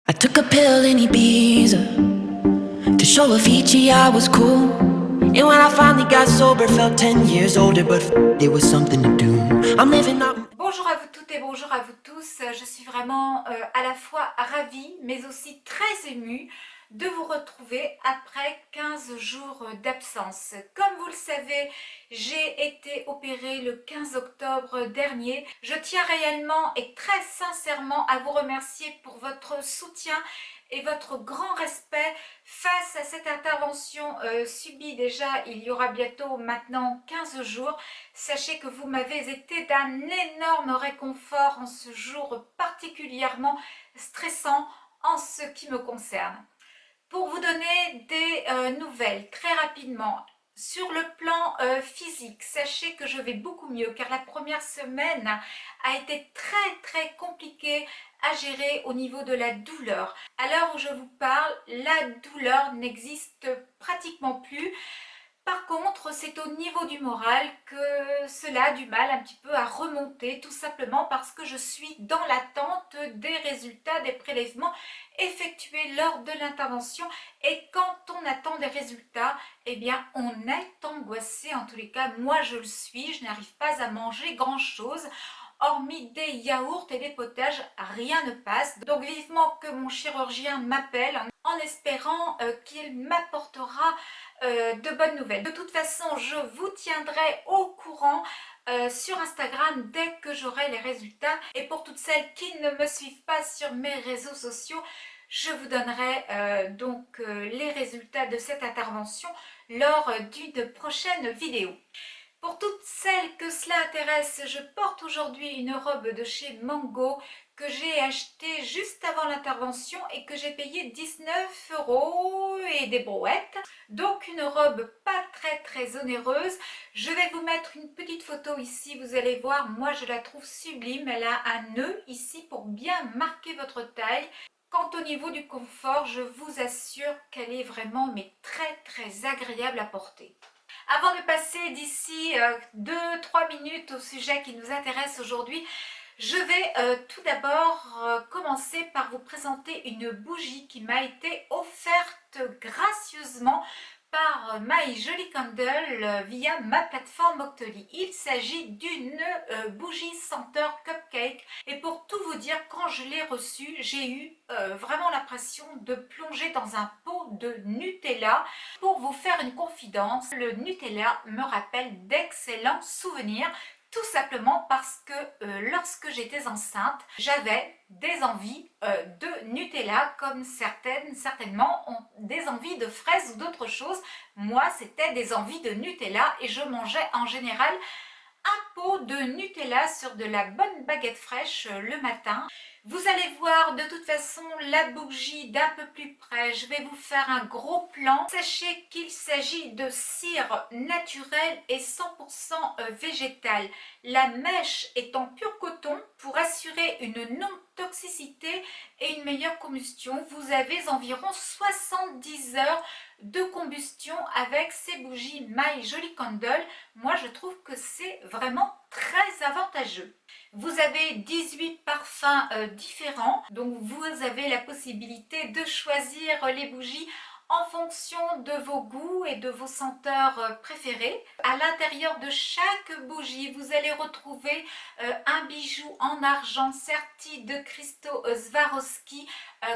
I took a pill in Ibiza to show Avicii I was cool. And when I finally got sober, felt 10 years older, but there was something to do. I'm living up. Bonjour à vous toutes et bonjour à vous tous. Je suis vraiment à la fois ravie mais aussi très émue de vous retrouver après 15 jours d'absence. Comme vous le savez, j'ai été opérée le 15 octobre dernier. Je tiens réellement et très sincèrement à vous remercier pour votre soutien et votre grand respect face à cette intervention subie déjà il y aura bientôt maintenant 15 jours. Sachez que vous m'avez été d'un énorme réconfort en ce jour particulièrement stressant en ce qui me concerne. Pour vous donner des nouvelles très rapidement, sur le plan physique, sachez que je vais beaucoup mieux car la première semaine a été très compliquée à gérer au niveau de la douleur. À l'heure où je vous parle, la douleur n'existe pratiquement plus. Par contre, c'est au niveau du moral que cela a du mal un petit peu à remonter, tout simplement parce que je suis dans l'attente des résultats des prélèvements effectués lors de l'intervention. Et quand on attend des résultats, eh bien on est angoissé. En tous les cas, moi je le suis, je n'arrive pas à manger grand-chose. Hormis des yaourts et des potages, rien ne passe. Donc vivement que mon chirurgien m'appelle en espérant qu'il m'apportera de bonnes nouvelles. De toute façon, je vous tiendrai au courant sur Instagram dès que j'aurai les résultats. Et pour toutes celles qui ne me suivent pas sur mes réseaux sociaux, je vous donnerai les résultats de cette intervention lors d'une prochaine vidéo. Pour toutes celles que cela intéresse, je porte aujourd'hui une robe de chez Mango que j'ai achetée juste avant l'intervention et que j'ai payé 19 € et des brouettes. Donc une robe pas très onéreuse. Je vais vous mettre une petite photo ici, vous allez voir, moi je la trouve sublime. Elle a un nœud ici pour bien marquer votre taille. Quant au niveau du confort, je vous assure qu'elle est vraiment mais très agréable à porter. Avant de passer d'ici 2-3 minutes au sujet qui nous intéresse aujourd'hui, je vais tout d'abord commencer par vous présenter une bougie qui m'a été offerte gracieusement par My Jolly Candle via ma plateforme Octoly. Il s'agit d'une bougie senteur cupcake et pour tout vous dire, quand je l'ai reçue, j'ai eu vraiment l'impression de plonger dans un pot de Nutella. Pour vous faire une confidence, le Nutella me rappelle d'excellents souvenirs. Tout simplement parce que lorsque j'étais enceinte, j'avais des envies de Nutella comme certainement ont des envies de fraises ou d'autres choses. Moi, c'était des envies de Nutella et je mangeais en général un pot de Nutella sur de la bonne baguette fraîche le matin. Vous allez voir de toute façon la bougie d'un peu plus près. Je vais vous faire un gros plan. Sachez qu'il s'agit de cire naturelle et 100% végétale. La mèche est en pur coton pour assurer une non-toxicité et une meilleure combustion. Vous avez environ 70 heures de combustion avec ces bougies My Jolly Candle. Moi, je trouve que c'est vraiment très avantageux. Vous avez 18 parfums différents, donc vous avez la possibilité de choisir les bougies en fonction de vos goûts et de vos senteurs préférées. À l'intérieur de chaque bougie, vous allez retrouver un bijou en argent serti de cristaux Swarovski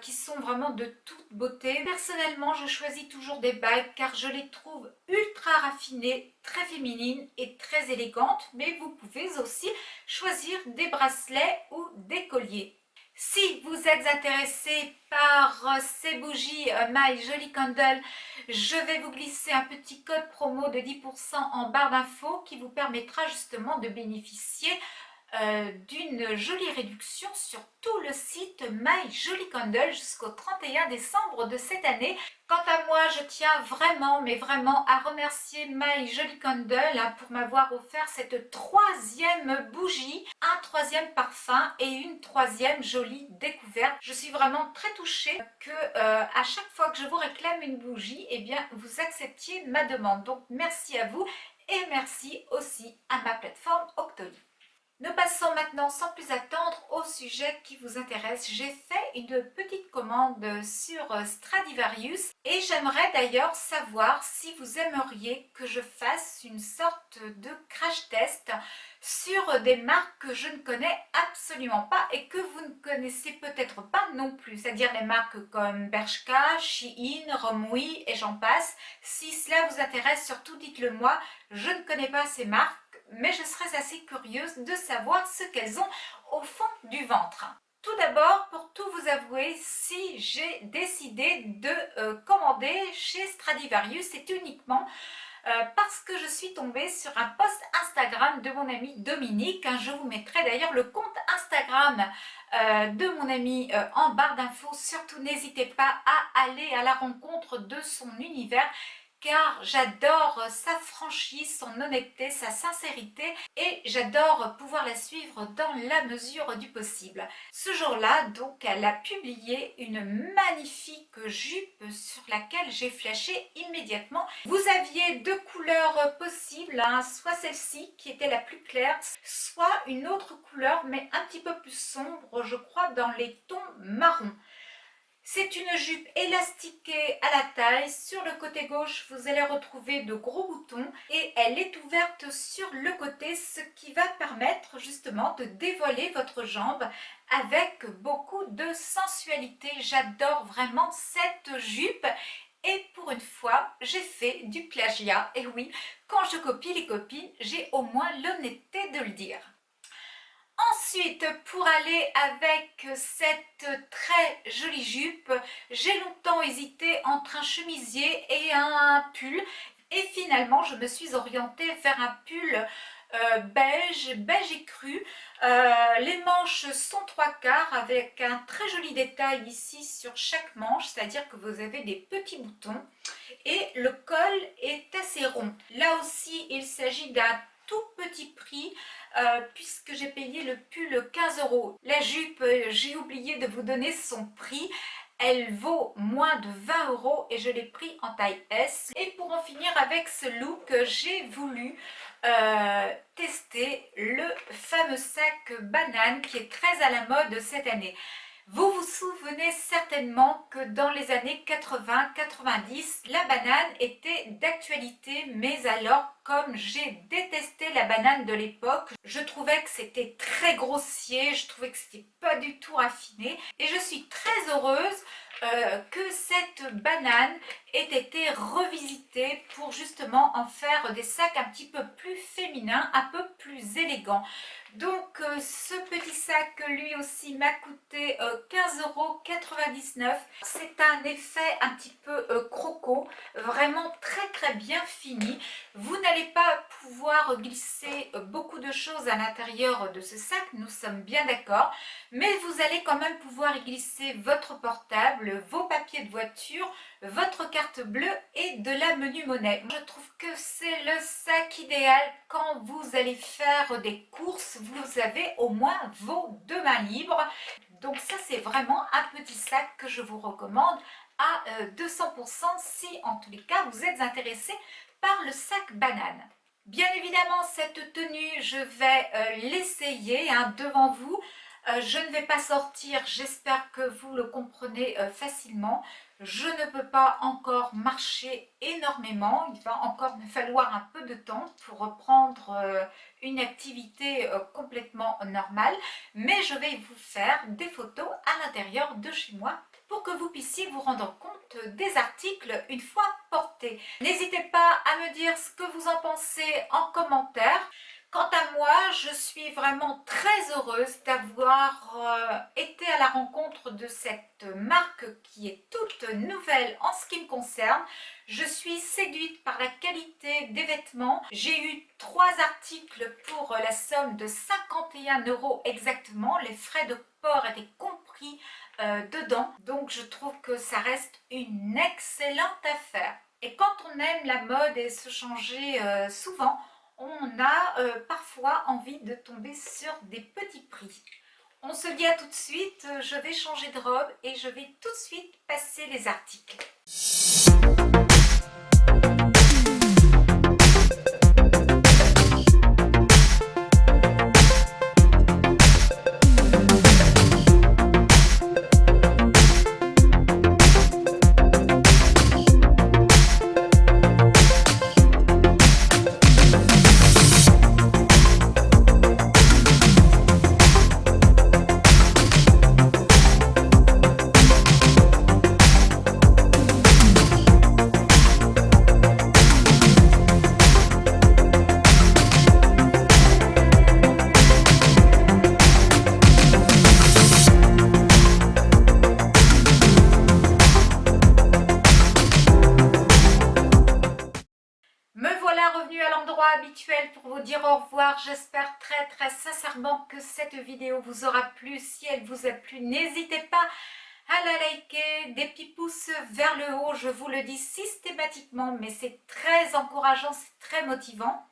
qui sont vraiment de toute beauté. Personnellement, je choisis toujours des bagues car je les trouve ultra raffinées, très féminines et très élégantes, mais vous pouvez aussi choisir des bracelets ou des colliers. Si vous êtes intéressé par ces bougies My Jolly Candle, je vais vous glisser un petit code promo de 10% en barre d'infos qui vous permettra justement de bénéficier d'une jolie réduction sur tout le site My Jolly Candle jusqu'au 31 décembre de cette année. Quant à moi, je tiens vraiment, mais vraiment à remercier My Jolly Candle pour m'avoir offert cette troisième bougie, un troisième parfum et une troisième jolie découverte. Je suis vraiment très touchée que à chaque fois que je vous réclame une bougie, eh bien vous acceptiez ma demande. Donc merci à vous et merci aussi à ma plateforme Octoly. Nous passons maintenant sans plus attendre au sujet qui vous intéresse. J'ai fait une petite commande sur Stradivarius et j'aimerais d'ailleurs savoir si vous aimeriez que je fasse une sorte de crash test sur des marques que je ne connais absolument pas et que vous ne connaissez peut-être pas non plus, c'est-à-dire les marques comme Bershka, Shein, Romwe et j'en passe. Si cela vous intéresse, surtout dites-le moi, je ne connais pas ces marques, mais je serais assez curieuse de savoir ce qu'elles ont au fond du ventre. Tout d'abord, pour tout vous avouer, si j'ai décidé de commander chez Stradivarius, c'est uniquement parce que je suis tombée sur un post Instagram de mon ami Dominique. Je vous mettrai d'ailleurs le compte Instagram de mon ami en barre d'infos. Surtout n'hésitez pas à aller à la rencontre de son univers, car j'adore sa franchise, son honnêteté, sa sincérité et j'adore pouvoir la suivre dans la mesure du possible. Ce jour-là, donc, elle a publié une magnifique jupe sur laquelle j'ai flashé immédiatement. Vous aviez deux couleurs possibles, soit celle-ci qui était la plus claire, soit une autre couleur mais un petit peu plus sombre, je crois dans les tons marron. C'est une jupe élastiquée à la taille. Sur le côté gauche, vous allez retrouver de gros boutons et elle est ouverte sur le côté, ce qui va permettre justement de dévoiler votre jambe avec beaucoup de sensualité. J'adore vraiment cette jupe. Et pour une fois, j'ai fait du plagiat. Et oui, quand je copie les copines, j'ai au moins l'honnêteté de le dire. Ensuite, pour aller avec cette très jolie jupe, j'ai longtemps hésité entre un chemisier et un pull. Et finalement, je me suis orientée vers un pull beige et cru. Les manches sont 3/4 avec un très joli détail ici sur chaque manche, c'est-à-dire que vous avez des petits boutons. Et le col est assez rond. Là aussi, il s'agit d'un tout petit prix puisque j'ai payé le pull 15 €. La jupe, j'ai oublié de vous donner son prix. Elle vaut moins de 20 € et je l'ai pris en taille S. Et pour en finir avec ce look, j'ai voulu tester le fameux sac banane qui est très à la mode cette année. Vous vous souvenez certainement que dans les années 80-90, la banane était d'actualité, mais alors comme j'ai détesté la banane de l'époque, je trouvais que c'était très grossier, je trouvais que c'était pas du tout raffiné et je suis très heureuse que cette banane ait été revisitée pour justement en faire des sacs un petit peu plus féminins, un peu plus élégants. Donc ce petit sac lui aussi m'a coûté 15,99 €. C'est un effet un petit peu croco, vraiment très bien fini. Vous n'allez pas pouvoir glisser beaucoup de choses à l'intérieur de ce sac, nous sommes bien d'accord, mais vous allez quand même pouvoir y glisser votre portable, vos papiers de voiture, votre carte bleue et de la menu monnaie. Je trouve que c'est le sac idéal quand vous allez faire des courses, vous avez au moins vos 2 mains libres. Donc ça c'est vraiment un petit sac que je vous recommande à 200% si en tous les cas vous êtes intéressé par le sac banane. Bien évidemment cette tenue je vais l'essayer devant vous. Je ne vais pas sortir, j'espère que vous le comprenez facilement. Je ne peux pas encore marcher énormément, il va encore me falloir un peu de temps pour reprendre une activité complètement normale. Mais je vais vous faire des photos à l'intérieur de chez moi pour que vous puissiez vous rendre compte des articles une fois portés. N'hésitez pas à me dire ce que vous en pensez en commentaire. Quant à moi, je suis vraiment très heureuse d'avoir été à la rencontre de cette marque qui est toute nouvelle en ce qui me concerne. Je suis séduite par la qualité des vêtements. J'ai eu 3 articles pour la somme de 51 € exactement. Les frais de port étaient compris dedans. Donc je trouve que ça reste une excellente affaire. Et quand on aime la mode et se changer souvent, on a parfois envie de tomber sur des petits prix. On se dit à tout de suite, je vais changer de robe et je vais tout de suite passer les articles. vous dire au revoir. J'espère très sincèrement que cette vidéo vous aura plu. Si elle vous a plu, n'hésitez pas à la liker, des petits pouces vers le haut, je vous le dis systématiquement, mais c'est très encourageant, c'est très motivant.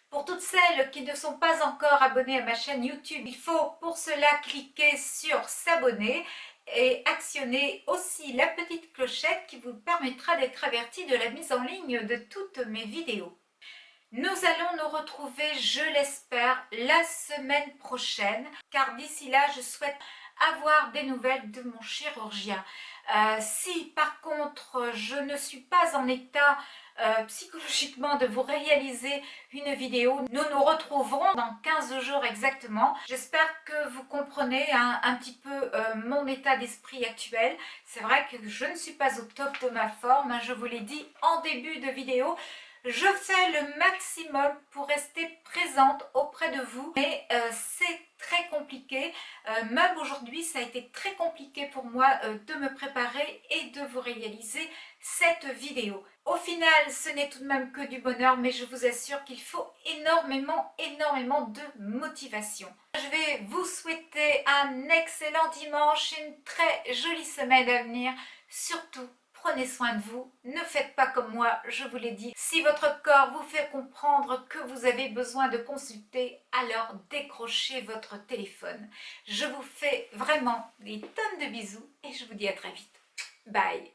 Pour toutes celles qui ne sont pas encore abonnées à ma chaîne YouTube, il faut pour cela cliquer sur s'abonner et actionner aussi la petite clochette qui vous permettra d'être averti de la mise en ligne de toutes mes vidéos. Nous allons nous retrouver, je l'espère, la semaine prochaine, car d'ici là, je souhaite avoir des nouvelles de mon chirurgien. Si par contre, je ne suis pas en état psychologiquement de vous réaliser une vidéo, nous nous retrouverons dans 15 jours exactement. J'espère que vous comprenez un petit peu mon état d'esprit actuel. C'est vrai que je ne suis pas au top de ma forme, hein, je vous l'ai dit en début de vidéo. Je fais le maximum pour rester présente auprès de vous, mais c'est très compliqué. Même aujourd'hui, ça a été très compliqué pour moi de me préparer et de vous réaliser cette vidéo. Au final, ce n'est tout de même que du bonheur, mais je vous assure qu'il faut énormément de motivation. Je vais vous souhaiter un excellent dimanche, une très jolie semaine à venir. Surtout, prenez soin de vous, ne faites pas comme moi, je vous l'ai dit. Si votre corps vous fait comprendre que vous avez besoin de consulter, alors décrochez votre téléphone. Je vous fais vraiment des tonnes de bisous et je vous dis à très vite. Bye!